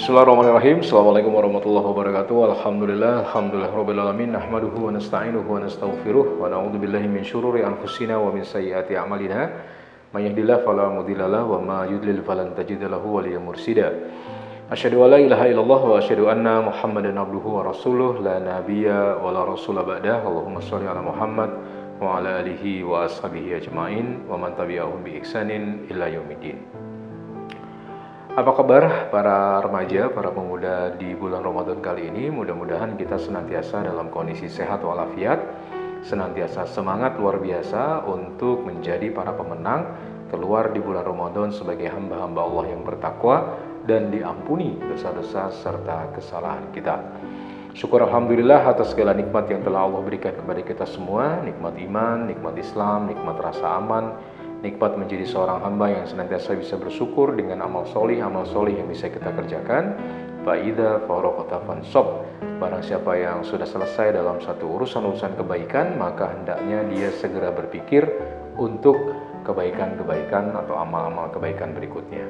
Bismillahirrahmanirrahim. Assalamualaikum warahmatullahi wabarakatuh. Alhamdulillah rabbil alamin. Nahmaduhu wa nasta'inuhu wa nastaghfiruh wa na'udzu billahi min syururi anfusina wa min sayyiati a'malina. May yahdihillahu fala mudilla lahu wa ma yudlil falan tajida lahu waliyyan mursyida. Asyhadu an la ilaha illallah wa asyhadu anna Muhammadan abduhu wa rasuluh la nabiyya wa la rasula ba'dah. Allahumma shalli ala Muhammad wa ala alihi wa ashabihi ajmain wa man tabi'ahum bi ihsanin ila yaumiddin. Apa kabar para remaja, para pemuda di bulan Ramadan kali ini? Mudah-mudahan kita senantiasa dalam kondisi sehat walafiat, senantiasa semangat luar biasa untuk menjadi para pemenang keluar di bulan Ramadan sebagai hamba-hamba Allah yang bertakwa dan diampuni dosa-dosa serta kesalahan kita. Syukur Alhamdulillah atas segala nikmat yang telah Allah berikan kepada kita semua, nikmat iman, nikmat Islam, nikmat rasa aman, nikmat menjadi seorang hamba yang senantiasa bisa bersyukur dengan amal solih yang bisa kita kerjakan. Fa'idha faraqata fansob. Barang siapa yang sudah selesai dalam satu urusan kebaikan, maka hendaknya dia segera berpikir untuk kebaikan-kebaikan atau amal-amal kebaikan berikutnya.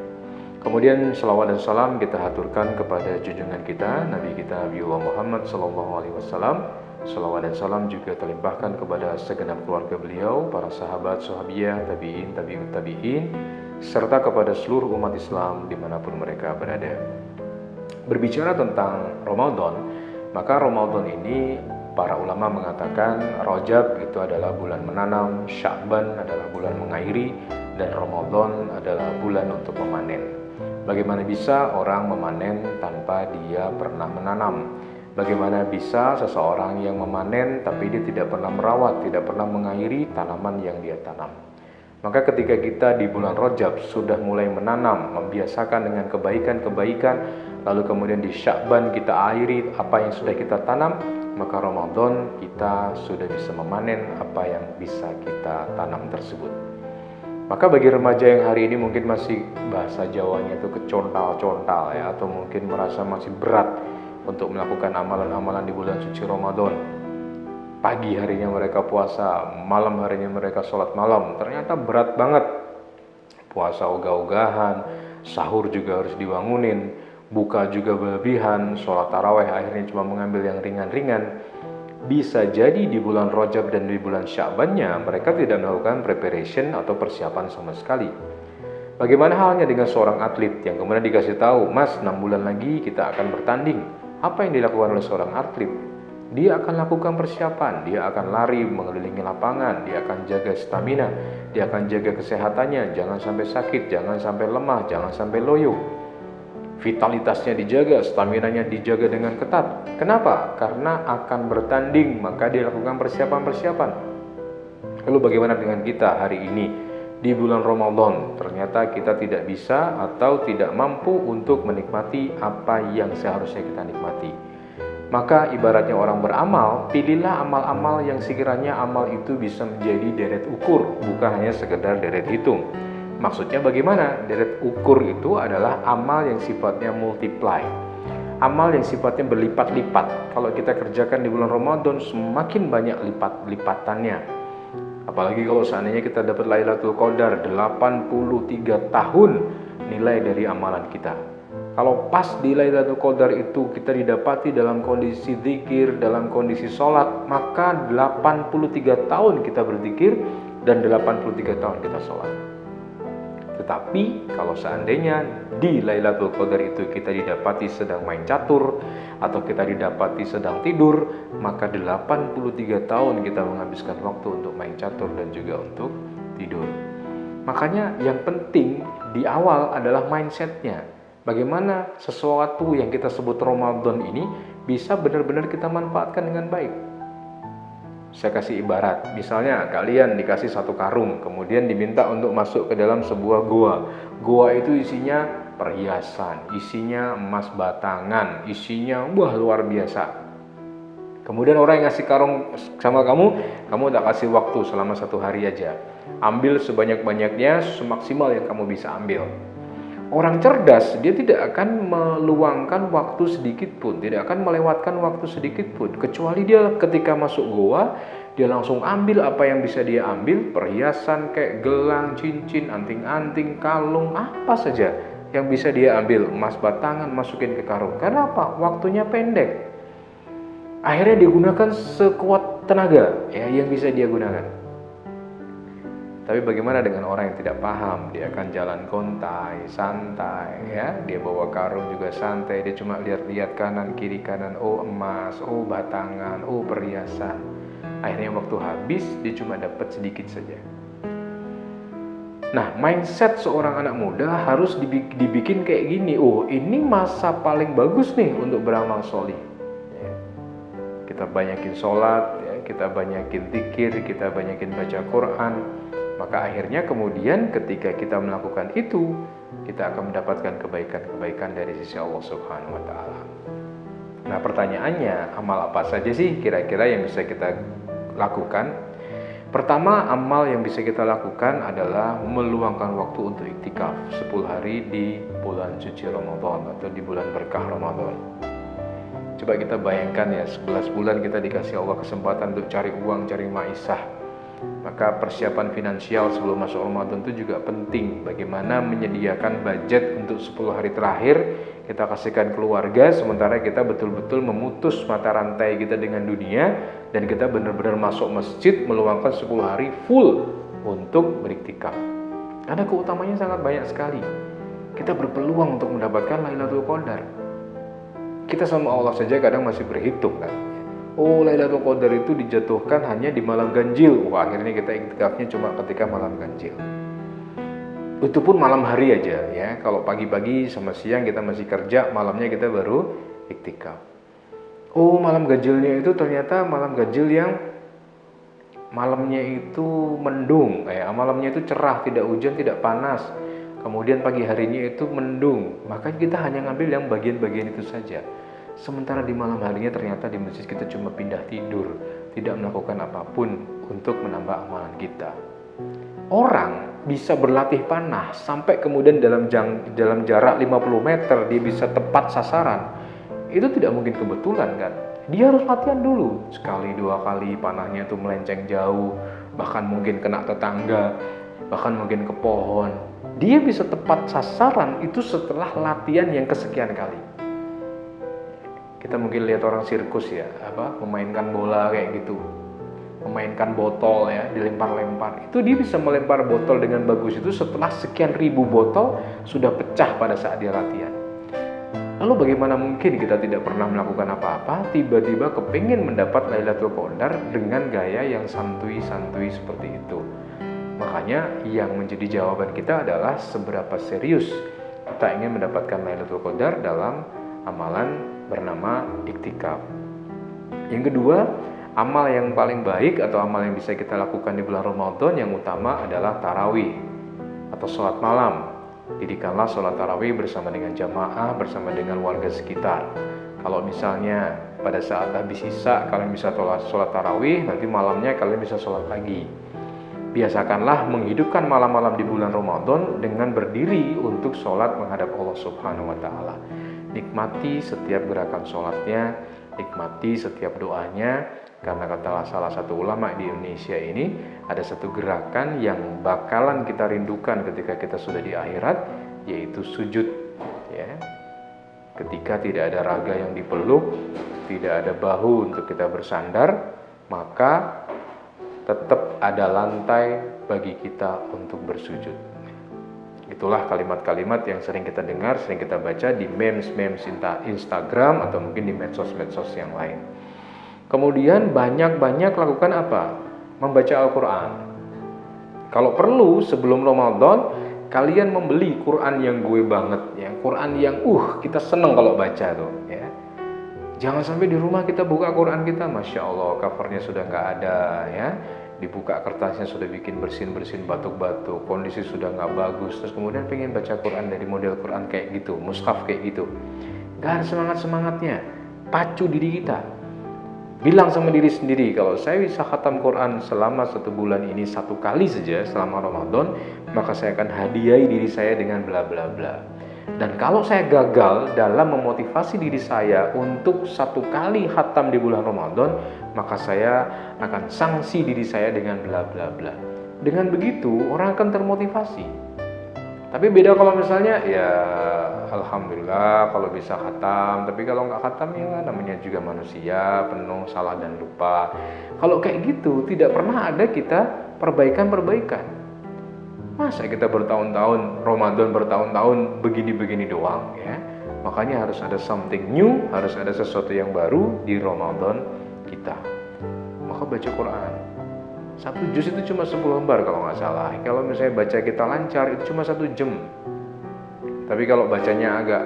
Kemudian salawat dan salam kita haturkan kepada junjungan kita, Nabi kita Nabiullah Muhammad SAW. Salawat dan salam juga terlimpahkan kepada segenap keluarga beliau, para sahabat, sahabiyah, tabi'in, tabi'ut tabi'in, serta kepada seluruh umat Islam dimanapun mereka berada. Berbicara tentang Ramadan, maka Ramadan ini para ulama mengatakan Rajab itu adalah bulan menanam, Sya'ban adalah bulan mengairi, dan Ramadan adalah bulan untuk memanen. Bagaimana bisa orang memanen tanpa dia pernah menanam? Bagaimana bisa seseorang yang memanen tapi dia tidak pernah merawat, tidak pernah mengairi tanaman yang dia tanam? Maka ketika kita di bulan Rajab sudah mulai menanam, membiasakan dengan kebaikan-kebaikan, lalu kemudian di Sya'ban kita airi apa yang sudah kita tanam, maka Ramadan kita sudah bisa memanen apa yang bisa kita tanam tersebut. Maka bagi remaja yang hari ini mungkin masih bahasa Jawanya itu kecontal-contal ya, atau mungkin merasa masih berat untuk melakukan amalan-amalan di bulan suci Ramadan. Pagi harinya mereka puasa, malam harinya mereka sholat malam. Ternyata berat banget. Puasa ogah-ogahan, sahur juga harus dibangunin, buka juga berlebihan, sholat taraweh akhirnya cuma mengambil yang ringan-ringan. Bisa jadi di bulan Rajab dan di bulan Sya'bannya mereka tidak melakukan preparation atau persiapan sama sekali. Bagaimana halnya dengan seorang atlet yang kemudian dikasih tahu, Mas, 6 bulan lagi kita akan bertanding. Apa yang dilakukan oleh seorang atlet? Dia akan lakukan persiapan, dia akan lari mengelilingi lapangan, dia akan jaga stamina, dia akan jaga kesehatannya, jangan sampai sakit, jangan sampai lemah, jangan sampai loyo. Vitalitasnya dijaga, staminanya dijaga dengan ketat. Kenapa? Karena akan bertanding, maka dia lakukan persiapan-persiapan. Lalu bagaimana dengan kita hari ini? Di bulan Ramadan, ternyata kita tidak bisa atau tidak mampu untuk menikmati apa yang seharusnya kita nikmati. Maka ibaratnya orang beramal, pilihlah amal-amal yang sekiranya amal itu bisa menjadi deret ukur, bukan hanya sekedar deret hitung. Maksudnya bagaimana? Deret ukur itu adalah amal yang sifatnya multiply, amal yang sifatnya berlipat-lipat. Kalau kita kerjakan di bulan Ramadan, semakin banyak lipat-lipatannya. Apalagi kalau seandainya kita dapat Lailatul Qadar 83 tahun nilai dari amalan kita. Kalau pas di Lailatul Qadar itu kita didapati dalam kondisi zikir, dalam kondisi sholat, maka 83 tahun kita berzikir dan 83 tahun kita sholat. Tetapi kalau seandainya di Lailatul Qadar itu kita didapati sedang main catur atau kita didapati sedang tidur, maka 83 tahun kita menghabiskan waktu untuk main catur dan juga untuk tidur. Makanya yang penting di awal adalah mindsetnya. Bagaimana sesuatu yang kita sebut Ramadan ini bisa benar-benar kita manfaatkan dengan baik. Saya kasih ibarat, misalnya kalian dikasih satu karung, kemudian diminta untuk masuk ke dalam sebuah goa. Goa itu isinya perhiasan, isinya emas batangan, isinya luar biasa. Kemudian orang yang ngasih karung sama kamu tak kasih waktu selama 1 hari aja. Ambil sebanyak-banyaknya, semaksimal yang kamu bisa ambil. Orang cerdas, dia tidak akan meluangkan waktu sedikit pun, tidak akan melewatkan waktu sedikit pun. Kecuali dia ketika masuk goa, dia langsung ambil apa yang bisa dia ambil, perhiasan kayak gelang, cincin, anting-anting, kalung, apa saja. yang bisa dia ambil, emas batangan masukin ke karung. Karena apa? Waktunya pendek. Akhirnya digunakan sekuat tenaga ya yang bisa dia gunakan. Tapi bagaimana dengan orang yang tidak paham? Dia akan jalan kontai, santai ya. Dia bawa karung juga santai, dia cuma lihat-lihat kanan kiri kanan, oh emas, oh batangan, oh perhiasan. Akhirnya waktu habis dia cuma dapat sedikit saja. Nah, mindset seorang anak muda harus dibikin kayak gini. Oh, ini masa paling bagus nih untuk beramal solih. Ya. Kita banyakin sholat, ya. Kita banyakin zikir, kita banyakin baca Quran. Maka akhirnya kemudian ketika kita melakukan itu, kita akan mendapatkan kebaikan-kebaikan dari sisi Allah Subhanahu wa Ta'ala. Nah, pertanyaannya, amal apa saja sih kira-kira yang bisa kita lakukan? Pertama, amal yang bisa kita lakukan adalah meluangkan waktu untuk iktikaf 10 hari di bulan suci Ramadan atau di bulan berkah Ramadan. Coba kita bayangkan ya, 11 bulan kita dikasih Allah kesempatan untuk cari uang, cari maisah. Maka persiapan finansial sebelum masuk Ramadan itu juga penting. Bagaimana menyediakan budget untuk 10 hari terakhir kita kasihkan keluarga, sementara kita betul-betul memutus mata rantai kita dengan dunia dan kita benar-benar masuk masjid meluangkan 10 hari full untuk beriktikaf. Karena keutamanya sangat banyak sekali. Kita berpeluang untuk mendapatkan Lailatul Qadar. Kita sama Allah saja kadang masih berhitung kan. Oh, Lailatul Qadar itu dijatuhkan hanya di malam ganjil. Wah, akhirnya kita iktikafnya cuma ketika malam ganjil. Itu pun malam hari aja ya. Kalau pagi-pagi sama siang kita masih kerja, malamnya kita baru iktikaf. Oh, malam ganjilnya itu ternyata malam ganjil yang malamnya itu mendung, malamnya itu cerah, tidak hujan, tidak panas. Kemudian pagi harinya itu mendung. Maka kita hanya ngambil yang bagian-bagian itu saja. Sementara di malam harinya ternyata di masjid kita cuma pindah tidur, tidak melakukan apapun untuk menambah amalan kita. Orang bisa berlatih panah sampai kemudian dalam jarak 50 meter dia bisa tepat sasaran. Itu tidak mungkin kebetulan kan. Dia harus latihan dulu. Sekali, dua kali panahnya itu melenceng jauh, bahkan mungkin kena tetangga, bahkan mungkin ke pohon. Dia bisa tepat sasaran itu setelah latihan yang kesekian kali. Kita mungkin lihat orang sirkus ya, memainkan bola kayak gitu, memainkan botol ya, dilempar-lempar. Itu dia bisa melempar botol dengan bagus itu setelah sekian ribu botol sudah pecah pada saat dia latihan. Lalu bagaimana mungkin kita tidak pernah melakukan apa-apa, tiba-tiba kepingin mendapat Lailatul Qadar dengan gaya yang santuy-santuy seperti itu? Makanya yang menjadi jawaban kita adalah seberapa serius kita ingin mendapatkan Lailatul Qadar dalam amalan bernama iktikaf. Yang kedua, amal yang paling baik atau amal yang bisa kita lakukan di bulan Ramadan yang utama adalah tarawih atau sholat malam. Dirikanlah sholat tarawih bersama dengan jamaah, bersama dengan warga sekitar. Kalau misalnya pada saat habis isya kalian bisa sholat tarawih, nanti malamnya kalian bisa sholat lagi. Biasakanlah menghidupkan malam-malam di bulan Ramadan dengan berdiri untuk sholat menghadap Allah Subhanahu wa Ta'ala. Nikmati setiap gerakan sholatnya, nikmati setiap doanya, karena kata salah satu ulama di Indonesia ini, ada satu gerakan yang bakalan kita rindukan ketika kita sudah di akhirat, yaitu sujud. Ya. Ketika tidak ada raga yang dipeluk, tidak ada bahu untuk kita bersandar, maka tetap ada lantai bagi kita untuk bersujud. Itulah kalimat-kalimat yang sering kita dengar, sering kita baca di memes-memes Instagram atau mungkin di medsos-medsos yang lain. Kemudian banyak-banyak lakukan apa? Membaca Al-Quran. Kalau perlu sebelum Ramadan, kalian membeli Quran yang gue banget, ya. Quran yang kita seneng kalau baca tuh, ya. Jangan sampai di rumah kita buka Quran kita, Masya Allah, covernya sudah nggak ada, ya. Dibuka kertasnya sudah bikin bersin-bersin batuk-batuk, kondisi sudah nggak bagus, terus kemudian pengen baca Quran dari model Quran kayak gitu, mushaf kayak gitu, nggak ada semangat-semangatnya. Pacu diri kita, bilang sama diri sendiri, kalau saya bisa khatam Quran selama 1 bulan ini 1 kali saja selama Ramadan, maka saya akan hadiahi diri saya dengan bla bla bla. Dan kalau saya gagal dalam memotivasi diri saya untuk 1 kali khatam di bulan Ramadan, maka saya akan sanksi diri saya dengan bla bla bla. Dengan begitu orang akan termotivasi. Tapi beda kalau misalnya ya alhamdulillah kalau bisa khatam, tapi kalau nggak khatam ya namanya juga manusia, penuh salah dan lupa. Kalau kayak gitu tidak pernah ada kita perbaikan. Masa kita bertahun-tahun, Ramadan bertahun-tahun begini-begini doang ya. Makanya harus ada something new, harus ada sesuatu yang baru di Ramadan kita. Maka baca Quran. Satu juz itu cuma 10 lembar kalau nggak salah. Kalau misalnya baca kita lancar itu cuma 1 jam. Tapi kalau bacanya agak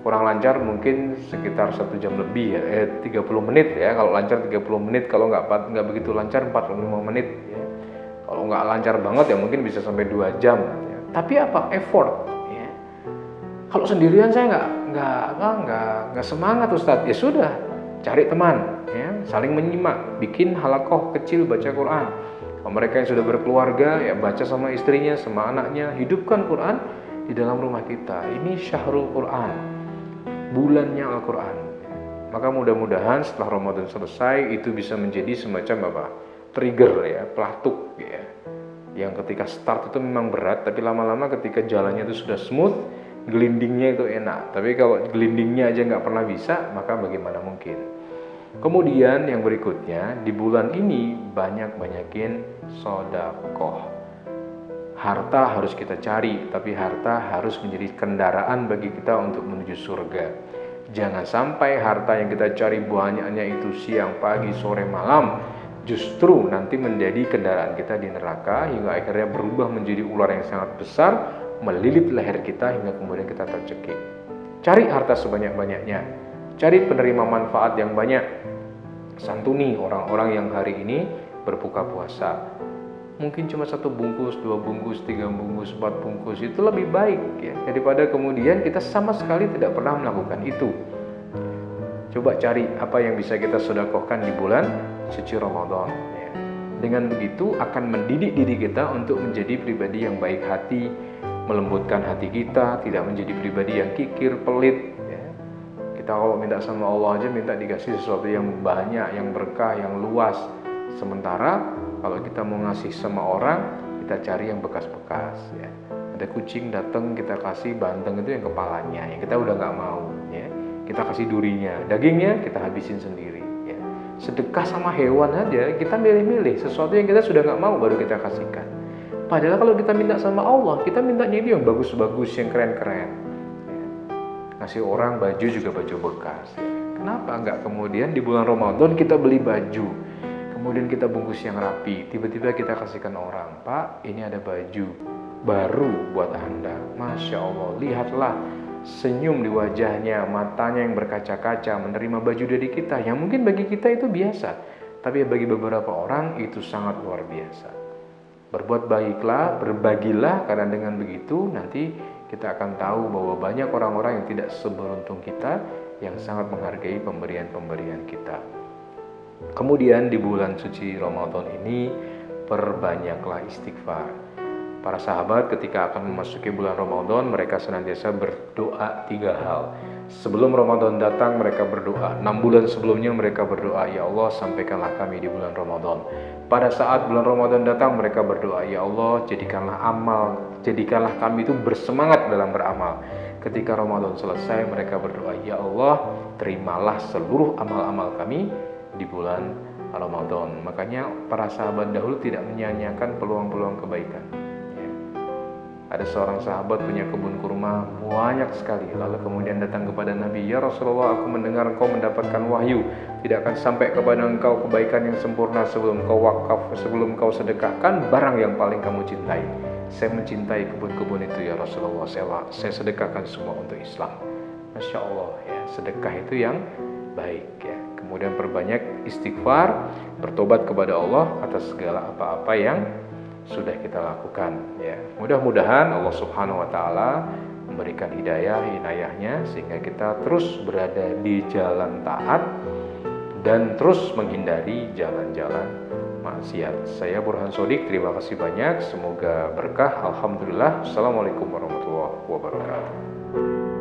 kurang lancar mungkin sekitar 1 jam lebih ya, 30 menit ya. Kalau lancar 30 menit, kalau nggak begitu lancar 45 menit ya. Kalau nggak lancar banget ya mungkin bisa sampai 2 jam ya. Tapi apa? Effort ya. Kalau sendirian saya nggak semangat Ustadz. Ya sudah, cari teman ya, saling menyimak, bikin halakoh kecil baca Quran. Kalau mereka yang sudah berkeluarga ya baca sama istrinya, sama anaknya, hidupkan Quran di dalam rumah kita. Ini syahrul Quran, bulannya Al-Quran. Maka mudah-mudahan setelah Ramadan selesai itu bisa menjadi semacam apa? Trigger ya, pelatuk ya. Yang ketika start itu memang berat, tapi lama-lama ketika jalannya itu sudah smooth, gelindingnya itu enak. Tapi kalau gelindingnya aja nggak pernah bisa, maka bagaimana mungkin? Kemudian yang berikutnya, di bulan ini banyak-banyakin sedekah. Harta harus kita cari, tapi harta harus menjadi kendaraan bagi kita untuk menuju surga. Jangan sampai harta yang kita cari banyaknya itu siang, pagi, sore, malam, justru nanti menjadi kendaraan kita di neraka hingga akhirnya berubah menjadi ular yang sangat besar, melilit leher kita hingga kemudian kita tercekik. Cari harta sebanyak-banyaknya. Cari penerima manfaat yang banyak. Santuni orang-orang yang hari ini berbuka puasa. Mungkin cuma 1 bungkus, 2 bungkus, 3 bungkus, 4 bungkus. Itu lebih baik ya, daripada kemudian kita sama sekali tidak pernah melakukan itu. Coba cari apa yang bisa kita sedekahkan di bulan suci Ramadan ya. Dengan begitu akan mendidik diri kita untuk menjadi pribadi yang baik hati, melembutkan hati kita, tidak menjadi pribadi yang kikir, pelit. Kita kalau minta sama Allah aja minta dikasih sesuatu yang banyak, yang berkah, yang luas. Sementara kalau kita mau ngasih sama orang, kita cari yang bekas-bekas ya. Ada kucing datang kita kasih banteng itu yang kepalanya, yang kita udah nggak mau ya. Kita kasih durinya, dagingnya kita habisin sendiri ya. Sedekah sama hewan aja kita milih-milih sesuatu yang kita sudah nggak mau baru kita kasihkan. Padahal kalau kita minta sama Allah, kita mintanya itu yang bagus-bagus, yang keren-keren. Ngasih orang baju juga baju bekas ya. Kenapa enggak kemudian di bulan Ramadan kita beli baju, kemudian kita bungkus yang rapi, tiba-tiba kita kasihkan orang, Pak ini ada baju baru buat Anda. Masya Allah, lihatlah senyum di wajahnya, matanya yang berkaca-kaca menerima baju dari kita, yang mungkin bagi kita itu biasa, tapi bagi beberapa orang itu sangat luar biasa. Berbuat baiklah, berbagilah, karena dengan begitu nanti kita akan tahu bahwa banyak orang-orang yang tidak seberuntung kita, yang sangat menghargai pemberian-pemberian kita. Kemudian di bulan suci Ramadan ini perbanyaklah istighfar. Para sahabat ketika akan memasuki bulan Ramadan, mereka senantiasa berdoa 3 hal. Sebelum Ramadan datang mereka berdoa, 6 bulan sebelumnya mereka berdoa, ya Allah sampaikanlah kami di bulan Ramadan. Pada saat bulan Ramadan datang mereka berdoa, ya Allah jadikanlah kami itu bersemangat dalam beramal. Ketika Ramadan selesai mereka berdoa, ya Allah terimalah seluruh amal-amal kami di bulan Ramadan. Makanya para sahabat dahulu tidak menyia-nyiakan peluang-peluang kebaikan. Ada seorang sahabat punya kebun kurma banyak sekali. Lalu kemudian datang kepada Nabi, ya Rasulullah, aku mendengar engkau mendapatkan wahyu, tidak akan sampai kepada engkau kebaikan yang sempurna sebelum kau wakaf, sebelum kau sedekahkan barang yang paling kamu cintai. Saya mencintai kebun-kebun itu ya Rasulullah, saya sedekahkan semua untuk Islam. Masya Allah ya, sedekah itu yang baik ya. Kemudian perbanyak istighfar, bertobat kepada Allah atas segala apa-apa yang sudah kita lakukan ya. Mudah-mudahan Allah Subhanahu wa taala memberikan inayahnya sehingga kita terus berada di jalan taat dan terus menghindari jalan-jalan maksiat. Saya Burhan Sodik, terima kasih banyak, semoga berkah. Alhamdulillah. Assalamualaikum warahmatullahi wabarakatuh.